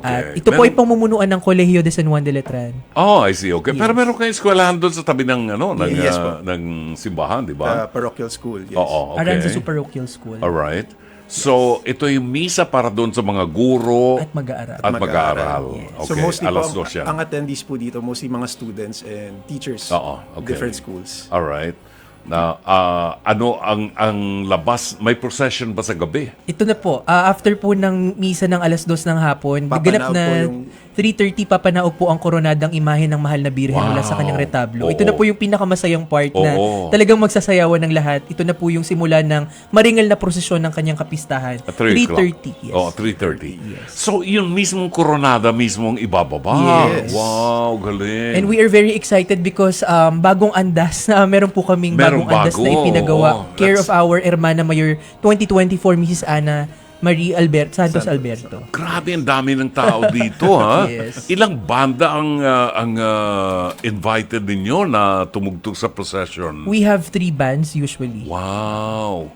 okay. At ito po ay pamumunuan ng Colegio de San Juan de Letran. I see. Okay. Pero meron kayong eskwelahan doon sa tabi ng Yes, po. ng simbahan, di ba? Parochial school, yes. Oo, okay. Aranzazu Parochial School. Alright. So, ito yung misa para doon sa mga guro At mag-aaral. at mag-aaral. Yes. Okay, So mostly po, 2:00 yan. ang attendees po dito, mostly mga students and teachers Okay. different schools. Alright. Na, ano ang labas? May procession ba sa gabi? Ito na po, after po ng misa ng 2:00 ng hapon, Papanaog gaganap na po yung- 3:30 papanaog po ang koronadang imahe ng mahal na Birhen mula sa kanyang retablo. Ito na po yung pinakamasayang part na talagang magsasayawan ng lahat. Ito na po yung simula ng maringal na prosesyon ng kanyang kapistahan. 3:30. 3:30, yes. 3:30. So, yung mismong koronada mismong ibababa. Yes. Wow, galing. And we are very excited because bagong andas na meron po kaming bagong andas na ipinagawa. Care of our Hermana Mayor 2024, Mrs. Ana Marie Santos Alberto. Grabe, ang dami ng tao dito, ha? Yes. Ilang banda ang invited ninyo na tumugtog sa procession? We have 3 bands usually. Wow.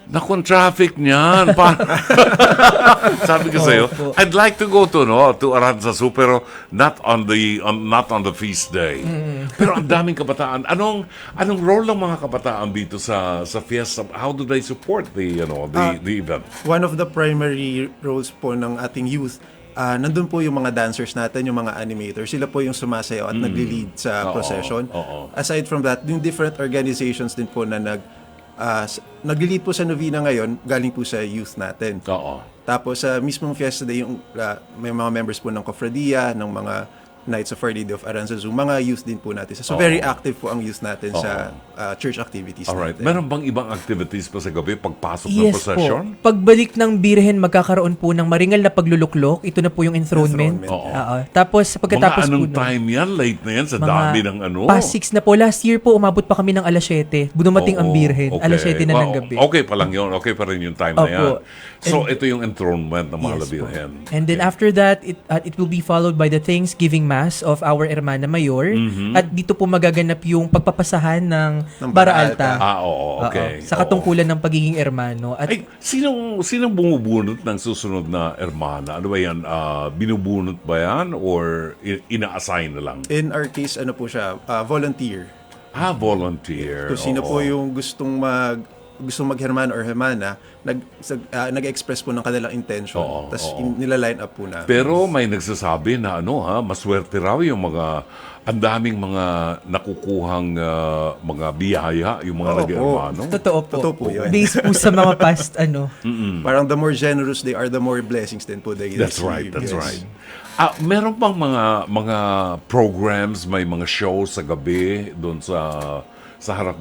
Naku, ang traffic niyan. Sabi ko sa'yo, I'd like to go to Aranzazu, pero not on the feast day. Pero ang daming kabataan. Anong role ng mga kabataan dito sa fiesta? How do they support the event? One of the primary roles po ng ating youth, nandun po yung mga dancers natin, yung mga animators. Sila po yung sumasayaw at nagli-lead sa procession. Aside from that, yung different organizations din po na nagli-lead po sa novena ngayon, galing po sa youth natin. Tapos sa mismong fiesta day, may mga members po ng Cofradia, ng mga Knights of Our Lady of Aranzazu, mga youth din po natin. So very active po ang youth natin sa church activities Alright. natin. Meron bang ibang activities pa sa gabi pagpasok ng Yes procession? po. Pagbalik ng Birhen, magkakaroon po ng maringal na pagluluklok. Ito na po yung enthronement. Tapos pagkatapos Mga anong po time yan? Late na yan sa dami ng past 6 na po. Last year po, umabot pa kami ng 7:00. Dumating ang Birhen. Okay. 7:00 na ng gabi. Okay pa lang yun. Okay pa rin yung time na yan. Opo. So, ito yung enthronement ng mga Birhen. And then after that, it will be followed by the Thanksgiving Mass of our Hermana Mayor. At dito po magaganap yung pagpapasahan ng Bara Alta. Okay. Sa katungkulan ng pagiging hermano. At Sinong bumubunot ng susunod na hermana? Ano ba yan? Binubunot ba yan? Or ina-assign na lang? In our case, ano po siya, volunteer. Volunteer. Kung sino po yung gustong maghermana or hermana, nag-express po ng kanilang intention. Tapos nila-line up po na. Pero may nagsasabi na maswerte raw yung ang daming mga nakukuhang mga biyaya, yung mga nag-hermano. Totoo po. Totoo po yun. Based po sa mga past, Parang the more generous they are, the more blessings din po they That's right, receive. that's Yes. right. Meron pang mga programs, may mga shows sa gabi doon sa harap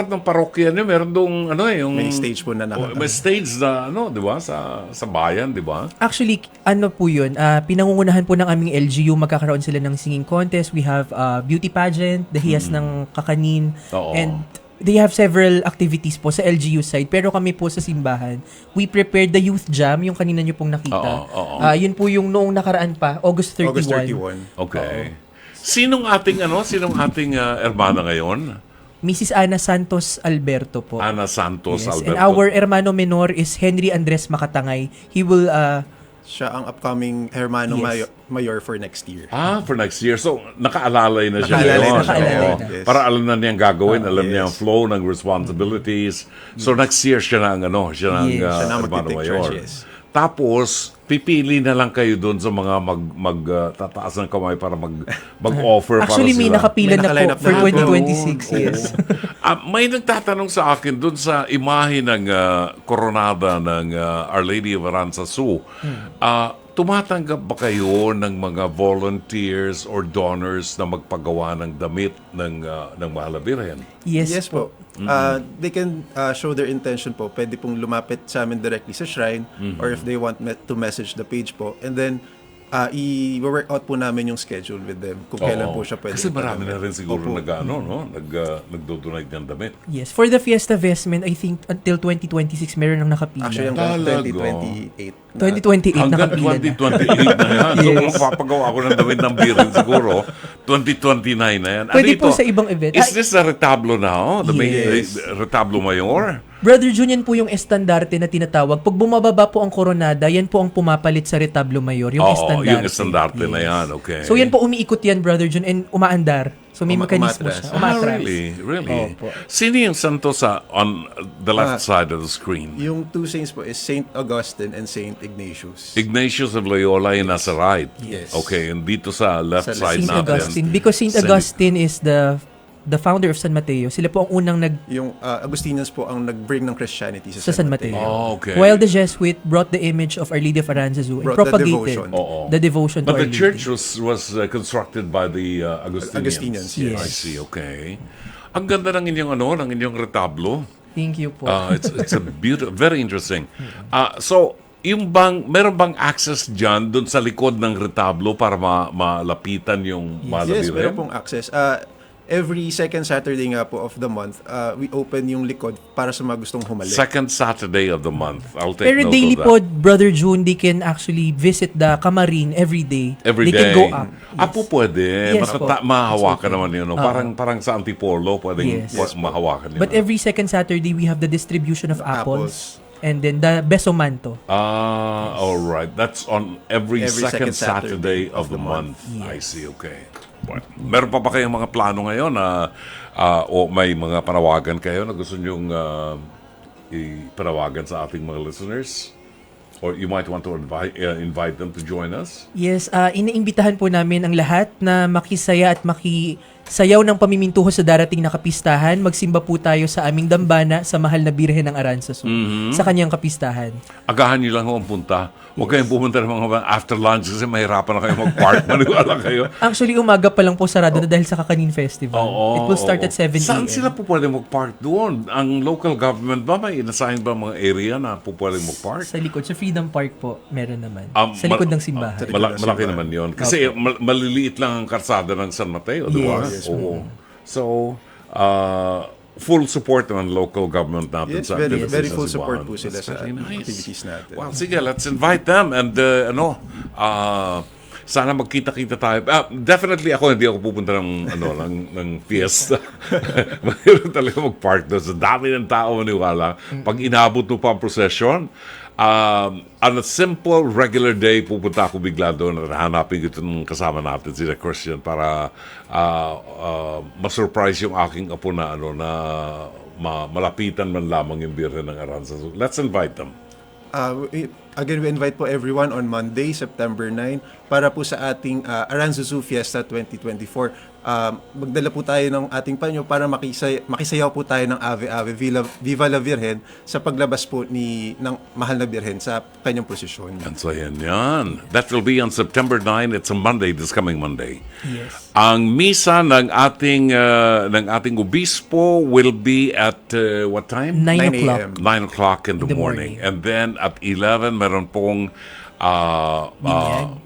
ng parokya niyo, meron dong yung May stage po na may stage na di ba sa bayan, di ba? Actually, po yun, pinangungunahan po ng aming LGU, magkakaroon sila ng singing contest. We have beauty pageant, dahiyas ng kakanin, and they have several activities po sa LGU side. Pero kami po sa simbahan, we prepared the youth jam, yung kanina nyo pong nakita. Yun po yung noong nakaraan pa, August 31. August 31. Okay. Sinong ating hermana ngayon? Mrs. Ana Santos Alberto po. Ana Santos Yes. Alberto. And our hermano menor is Henry Andres Makatangay. He will Siya ang upcoming hermano Yes. mayor for next year. For next year. So, nakaalalay na siya Nakaalalay ngayon. na siya. Nakaalalay Oo. na. Yes. Para alam na niya ang gagawin, alam niya ang yes. flow ng responsibilities. So, next year siya na ang Yes. Siya na hermano magti-take mayor. charge, yes. Tapos, pipili na lang kayo doon sa mga tataas ng kamay para mag-offer Actually, para may sila. nakapila May na po nakaline up for na. 2026. Yes. May nagtatanong sa akin doon sa imahe ng koronada ng Our Lady of Aranzazu. Tumatanggap ba kayo ng mga volunteers or donors na magpagawa ng damit ng Mahal na Birhen? Yes, po. They can show their intention po. Pwede pong lumapit sa amin directly sa shrine or if they want to message the page po. And then, i-work out po namin yung schedule with them kung kailan po siya pwede. Kasi marami na rin siguro Opo. nagdodonate ng damit. Yes. For the Fiesta Vestment, I think until 2026 meron nang nakapila. Actually, hanggang Talaga? 2028. 2028 Hanggang nakapila na. 2028 na yan. So, magpapagawa ako ng damit ng Birhen siguro, 2029 na yan. Pwede Ano po ito? sa ibang event. Is this a retablo now? The main Yes. retablo mayor? Brother Jun, yan po yung estandarte na tinatawag. Pag bumababa po ang koronada, yan po ang pumapalit sa retablo mayor, yung Oo, estandarte. yung estandarte na yan. Okay. So yan po umiikot yan, Brother Jun, and umaandar. So may mekanismo umatras. siya. Umatras. Really? Opo. Sino yung santo on the left side of the screen? Yung two saints po is Saint Augustine and Saint Ignatius. Ignatius of Loyola yung nasa right. Yes. Okay, and dito sa left Sa side Saint natin. Augustine. Because Saint Augustine is the founder of San Mateo. Sila po ang unang Yung Augustinians po ang nag-bring ng Christianity sa San Mateo. Oh, okay. While the Jesuit brought the image of Our Lady of Aranzazu and Brought the propagated devotion. Oo. the devotion to But Our the church Lady. was constructed by the Augustinians. Augustinians, yes. I see, okay. Ang ganda ng inyong retablo. Thank you po. It's a beautiful, very interesting. So, meron bang access dyan doon sa likod ng retablo para malapitan yung Mahal na Yes, Birhen? meron pong access. Every second Saturday nga po of the month, we open yung likod para sa mga gustong humalik. Second Saturday of the month. I'll take Pero note daily of that. po, Brother June, they can actually visit the Kamarin every day. Every they day. can go up. Po pwede. Yes po. Mahawakan naman yun. No? Parang sa Antipolo, pwedeng Yes. mahawakan yun. But every second Saturday, we have the distribution of apples. And then the Besomanto. All right. That's on every second second Saturday of the month. I see, okay. Well, meron pa ba kayong mga plano ngayon na o may mga panawagan kayo na gusto nyong ipanawagan sa ating mga listeners? Or you might want to invite them to join us? Yes, iniimbitahan po namin ang lahat na makisaya at makisayaw ng pamimintuho sa darating na kapistahan. Magsimba po tayo sa aming dambana sa Mahal na Birhen ng Aranzazu sa kanyang kapistahan. Agahan nyo lang kung punta. Huwag kayong pumunta ng mga after lunch kasi mahirapan na kayo mag-park. Maniwala kayo. Actually, umaga pa lang po sarado na dahil sa Kakanin Festival. It will start at 7 a.m. Saan sila po pwede mag-park doon? Ang local government ba? May inassign ba mga area na po pwede mag-park? Sa likod, sa Freedom Park po, meron naman. Mal- sa likod ng simbahan. Malaki naman yon. Kasi maliliit lang ang karsada ng San Mateo, di ba? Yes. Oo. So, full support ng local government natin Yes, sa very, activities very sa full Cebuahan. support po sila That's sa very nice. activities natin. Well, sige, let's invite them and sana magkita-kita tayo. Definitely ako hindi ako pupunta ng fiesta. Mayroon talaga mag-park doon. Sa dami ng tao maniwala. Pag inabot mo pa ang procession, on a simple, regular day, pupunta ako bigla doon at hanapin ko itong kasama natin, si Christian, para ma-surprise yung aking apo na malapitan man lamang yung Birhen ng Aranzazu. Let's invite them. Again, we invite po everyone on Monday, September 9, para po sa ating Aranzazu Fiesta 2024. Magdala po tayo ng ating panyo para makisayaw po tayo ng Ave Ave Viva la Virgen sa paglabas po ng Mahal na Birhen sa kanyang prosesyon. Ang saya niyan. That will be on September 9. It's a Monday, this coming Monday. Yes. Ang misa ng ating obispo will be at what time? 9 9 o'clock. a.m. 9 o'clock in the morning. morning. And then at 11, meron pong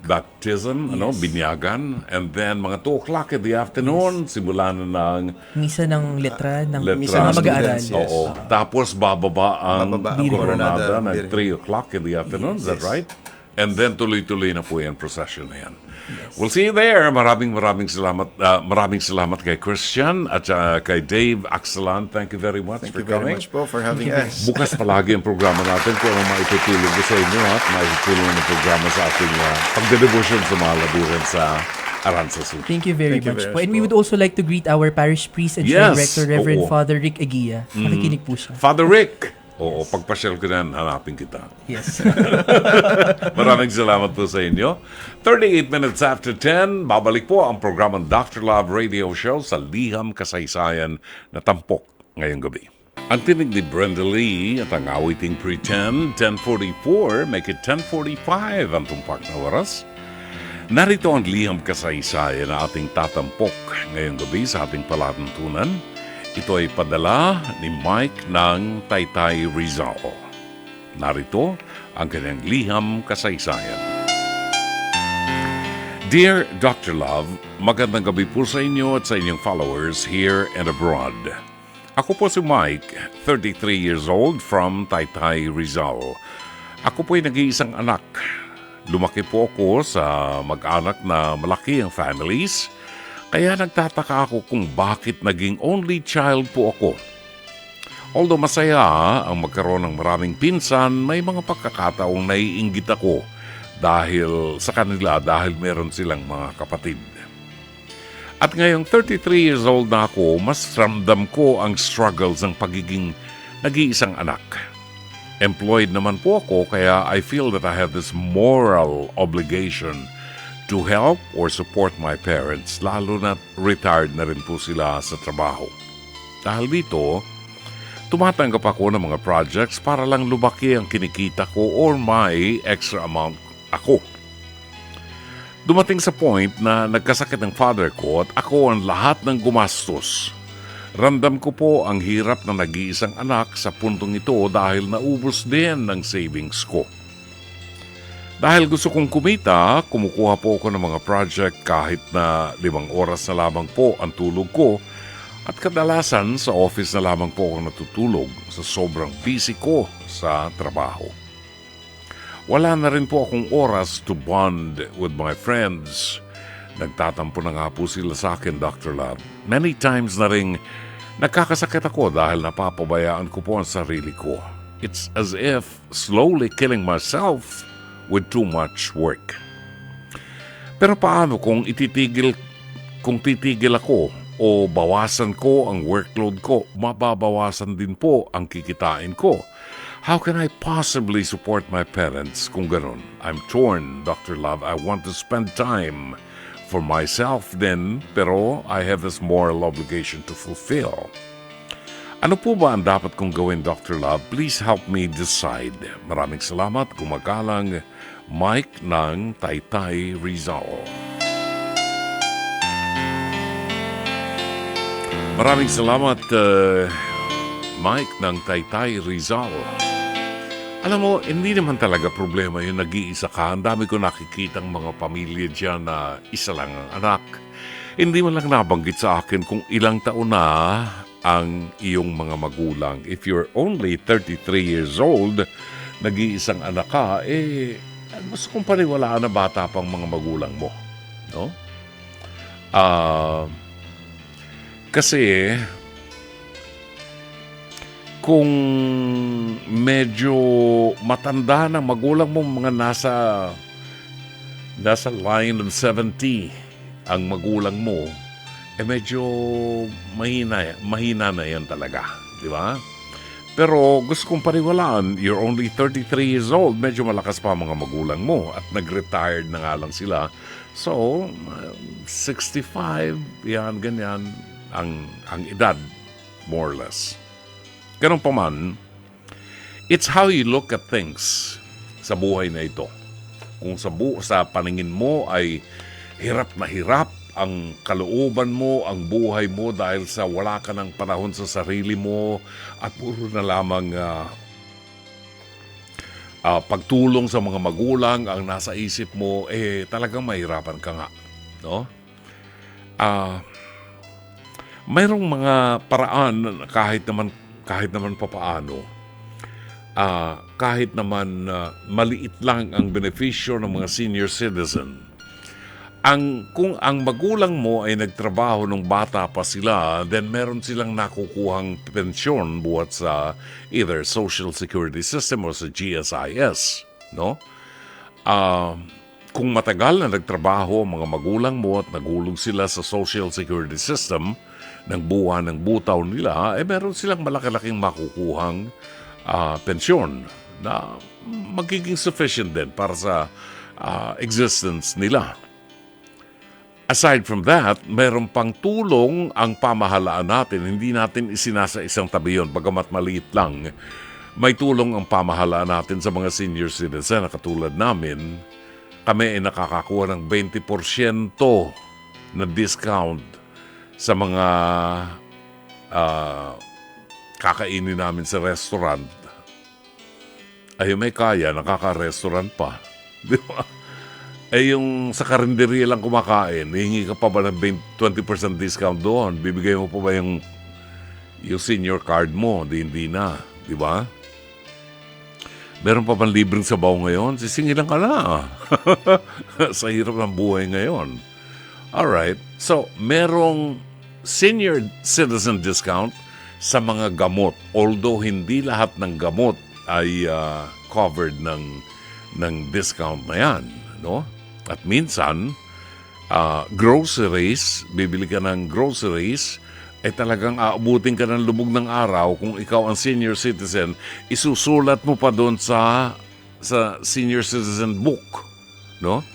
baptism, binyagan. And then mga 2 o'clock in the afternoon, simulan na ng Misa ng letra, ng letra. mga mag-aaral. Students, yes. Oo. Tapos bababa ang Bababa ang koronada koronada, ng Birhen. 3 o'clock in the afternoon. Is that right? And then tuloy-tuloy na po yung procession na yan. We'll see you there. Maraming salamat kay Christian at kay Dave Axelan. Thank you very much Thank for you very coming. much po for having us. Bukas palagi ang programa natin kung ano maitutulong ko sa inyo at maitutulong ng programa sa ating pagdedevotion sa mga laburan sa Aranzazu. Thank you very Thank you much very po. much And we po. would also like to greet our parish priest and Yes. shrine rector, Reverend Oo. Father Rick Aguia. Nakikinig po siya. Father Rick, Oo, pagpasyal ko na, hanapin kita. Yes. Maraming salamat po sa inyo. 38 minutes after 10, babalik po ang programang Dr. Love Radio Show sa Liham Kasaysayan na tampok ngayong gabi. Ang tinig ni Brenda Lee at ang awiting Pretend, 10:44, make it 10:45 ang tumpak na oras. Narito ang Liham Kasaysayan na ating tatampok ngayong gabi sa ating palatuntunan. Ito ay padala ni Mike ng Taytay Rizal. Narito ang kanyang Liham Kasaysayan. Dear Dr. Love, magandang gabi po sa inyo at sa inyong followers here and abroad. Ako po si Mike, 33 years old from Taytay Rizal. Ako po ay nag-iisang anak. Lumaki po ako sa mag-anak na malaki ang families. Kaya nagtataka ako kung bakit naging only child po ako. Although masaya ang magkaroon ng maraming pinsan, may mga pagkakataong naiinggit ako dahil sa kanila dahil meron silang mga kapatid. At ngayong 33 years old na ako, mas ramdam ko ang struggles ng pagiging nag-iisang anak. Employed naman po ako kaya I feel that I have this moral obligation to help or support my parents, lalo na retired na rin po sila sa trabaho. Dahil dito, tumatanggap ako ng mga projects para lang lumaki ang kinikita ko or may extra amount ako. Dumating sa point na nagkasakit ang father ko at ako ang lahat ng gumastos. Ramdam ko po ang hirap ng nag-iisang anak sa puntong ito dahil naubos din ng savings ko. Dahil gusto kong kumita, kumukuha po ako ng mga project kahit na 5 oras na lamang po ang tulog ko at kadalasan sa office na lamang po ako natutulog sa sobrang busy ko sa trabaho. Wala na rin po akong oras to bond with my friends. Nagtatampo na nga po sila sa akin, Dr. Love. Many times na rin nagkakasakit ako dahil napapabayaan ko po ang sarili ko. It's as if slowly killing myself with too much work. Pero paano kung titigil ako o bawasan ko ang workload ko, mababawasan din po ang kikitain ko. How can I possibly support my parents kung ganun? I'm torn, Dr. Love. I want to spend time for myself then, pero I have this moral obligation to fulfill. Ano po ba ang dapat kong gawin, Dr. Love? Please help me decide. Maraming salamat. Gumagalang Mike ng Taytay Rizal. Maraming salamat, Mike ng Taytay Rizal. Alam mo, hindi naman talaga problema yung nag-iisa ka. Ang dami ko nakikitang mga pamilya dyan na isa lang ang anak. Hindi man lang nabanggit sa akin kung ilang taon na ang iyong mga magulang. If you're only 33 years old, nag-iisang anak ka, gusto kong paniwalaan na bata pang mga magulang mo. No? Kasi kung medyo matanda na magulang mo, mga nasa line of 70 ang magulang mo, medyo mahina na yan talaga, di ba? Pero gusto kong paniwalaan, you're only 33 years old, medyo malakas pa mga magulang mo at nag-retired na nga lang sila. So, 65, yan, ganyan, ang edad, more or less. Ganun pa man, it's how you look at things sa buhay na ito. Kung sa paningin mo ay hirap na hirap ang kalooban mo, ang buhay mo dahil sa wala ka ng panahon sa sarili mo at puro na lamang pagtulong sa mga magulang ang nasa isip mo, talagang mahirapan ka nga. No? Mayroong mga paraan kahit naman papaano, kahit naman maliit lang ang benepisyo ng mga senior citizen. Kung ang magulang mo ay nagtrabaho nung bata pa sila, then meron silang nakukuhang pensyon buhat sa either Social Security System o sa GSIS, no? Kung matagal na nagtrabaho ang mga magulang mo at nagulog sila sa Social Security System ng buwan ng butaw nila, meron silang malaki-laking makukuhang pensyon na magiging sufficient din para sa existence nila. Aside from that, mayroon pang tulong ang pamahalaan natin. Hindi natin isinasa isang tabi yun, bagamat maliit lang. May tulong ang pamahalaan natin sa mga senior citizen na katulad namin. Kami ay nakakakuha ng 20% na discount sa mga kakainin namin sa restaurant. Ay, may kaya, nakaka-restaurant pa. Di ba? Eh, yung sa karinderya lang kumakain, hihingi ka pa ba ng 20% discount doon? Bibigay mo pa ba yung senior card mo? Hindi na. Di ba? Meron pa bang libreng sabaw ngayon? Sisingilan ka na. Sa hirap ng buhay ngayon. Alright. So, merong senior citizen discount sa mga gamot. Although hindi lahat ng gamot ay covered ng discount na yan. No? At minsan, groceries, bibili ka ng groceries, ay talagang aabutin ka ng lubog ng araw. Kung ikaw ang senior citizen, isusulat mo pa doon sa senior citizen book. No?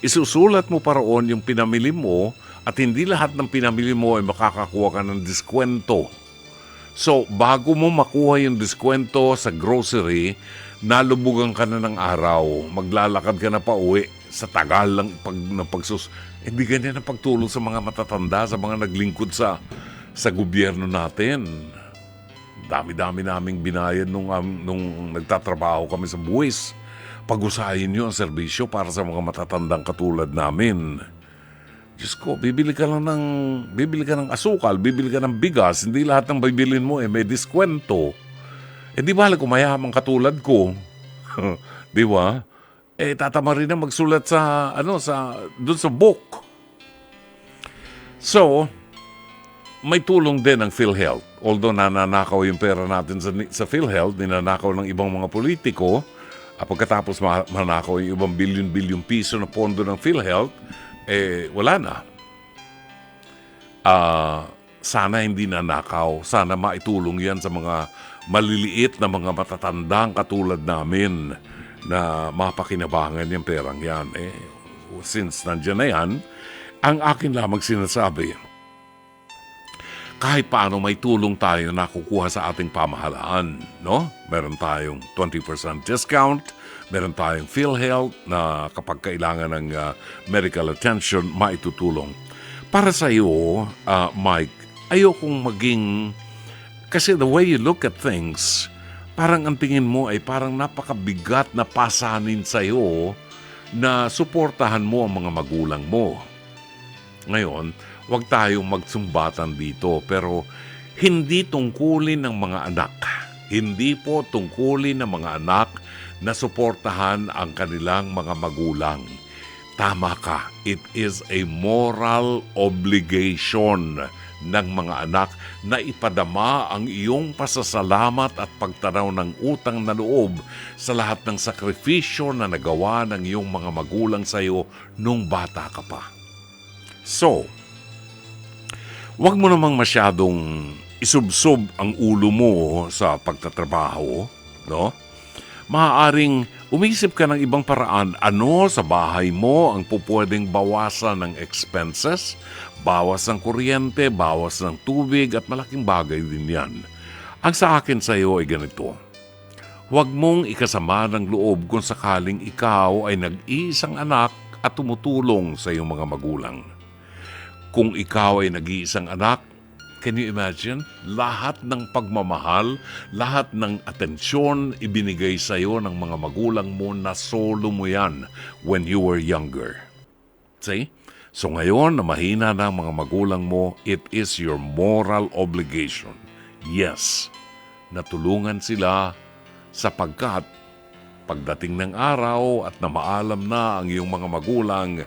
Isusulat mo pa roon yung pinamili mo at hindi lahat ng pinamili mo ay makakakuha ka ng diskwento. So, bago mo makuha yung diskwento sa grocery, nalubugan ka na ng araw, maglalakad ka na pa uwi sa tagal lang hindi ganyan ang pagtulong sa mga matatanda, sa mga naglingkod sa gobyerno natin. Dami-dami naming binayad nung nagtatrabaho kami sa buwis. Pag-usahin nyo ang serbisyo para sa mga matatandang katulad namin. Diyos ko, bibili ka ng asukal, bibili ka ng bigas, hindi lahat ng bibilin mo may diskwento. Di ba kung mayamang katulad ko? Di ba? Tatama rin na magsulat doon sa book. So, may tulong din ang PhilHealth. Although nananakaw yung pera natin sa PhilHealth, ninanakaw ng ibang mga politiko, pagkatapos manakaw yung ibang bilyon-bilyon piso na pondo ng PhilHealth, wala na. Sana hindi nanakaw. Sana maitulong yan sa mga maliliit na mga matatandang katulad namin na mapakinabangan yung perang yan. Since nandiyan na yan, ang akin lamang sinasabi, kahit paano may tulong tayo na kukuha sa ating pamahalaan, no? Meron tayong 20% discount, meron tayong PhilHealth na kapag kailangan ng medical attention, maitutulong. Para sa iyo, Mike, ayokong maging, kasi the way you look at things, parang ang tingin mo ay parang napakabigat na pasanin sa iyo na suportahan mo ang mga magulang mo. Ngayon, huwag tayong magsumbatan dito, pero hindi tungkulin ng mga anak. Hindi po tungkulin ng mga anak na suportahan ang kanilang mga magulang. Tama ka, it is a moral obligation ng mga anak na ipadama ang iyong pasasalamat at pagtanaw ng utang na loob sa lahat ng sakripisyo na nagawa ng iyong mga magulang sa iyo nung bata ka pa. So, huwag mo namang masyadong isubsob ang ulo mo sa pagtatrabaho, no? Maaaring umisip ka ng ibang paraan sa bahay mo ang pupwedeng bawasan ng expenses, bawas ng kuryente, bawas ng tubig at malaking bagay din yan. Ang sa akin sa iyo ay ganito. Huwag mong ikasama ng loob kung sakaling ikaw ay nag-iisang anak at tumutulong sa iyong mga magulang. Kung ikaw ay nag-iisang anak, can you imagine? Lahat ng pagmamahal, lahat ng atensyon ibinigay sa iyo ng mga magulang mo na solo mo yan when you were younger. See? So ngayon na mahina na ang mga magulang mo, it is your moral obligation. Yes, natulungan sila sapagkat pagdating ng araw at na maalam na ang iyong mga magulang,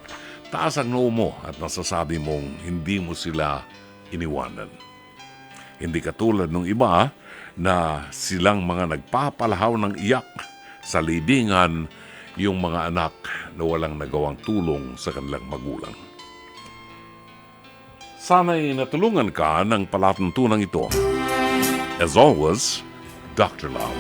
taas ang noo mo at nasasabi mong hindi mo sila iniwanan. Hindi katulad ng iba na silang mga nagpapalahaw ng iyak sa libingan yung mga anak na walang nagawang tulong sa kanilang magulang. Sana'y natulungan ka ng palatuntunan ito. As always, Dr. Love.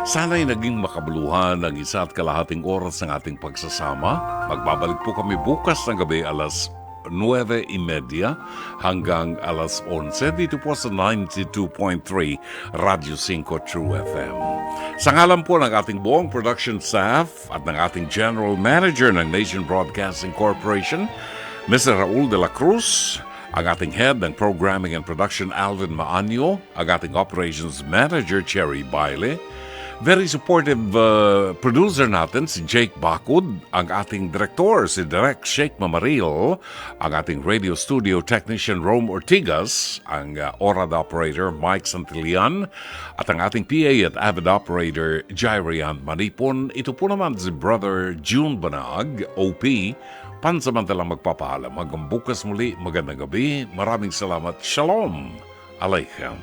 Sana'y naging makabuluhan ang 1.5 oras ng ating pagsasama. Magbabalik po kami bukas ng gabi alas 9:30 hanggang alas 11 dito po sa 92.3 Radio 5 True FM. Sa ngalan po ng ating buong production staff at ng ating General Manager ng Nation Broadcasting Corporation, Mr. Raul de la Cruz, ang ating Head ng Programming and Production Alvin Maanyo, ang ating Operations Manager Cherry Baile, very supportive producer natin si Jake Bacud, ang ating director si Direk Sheikh Mamaril, ang ating radio studio technician Rome Ortigas, ang ORAD operator Mike Santillan, at ang ating PA at avid operator Jairian Manipon. Ito po naman si Brother June Banag, OP, pansamantalang magpapaalam. Hanggang bukas muli, magandang gabi. Maraming salamat. Shalom Aleichem.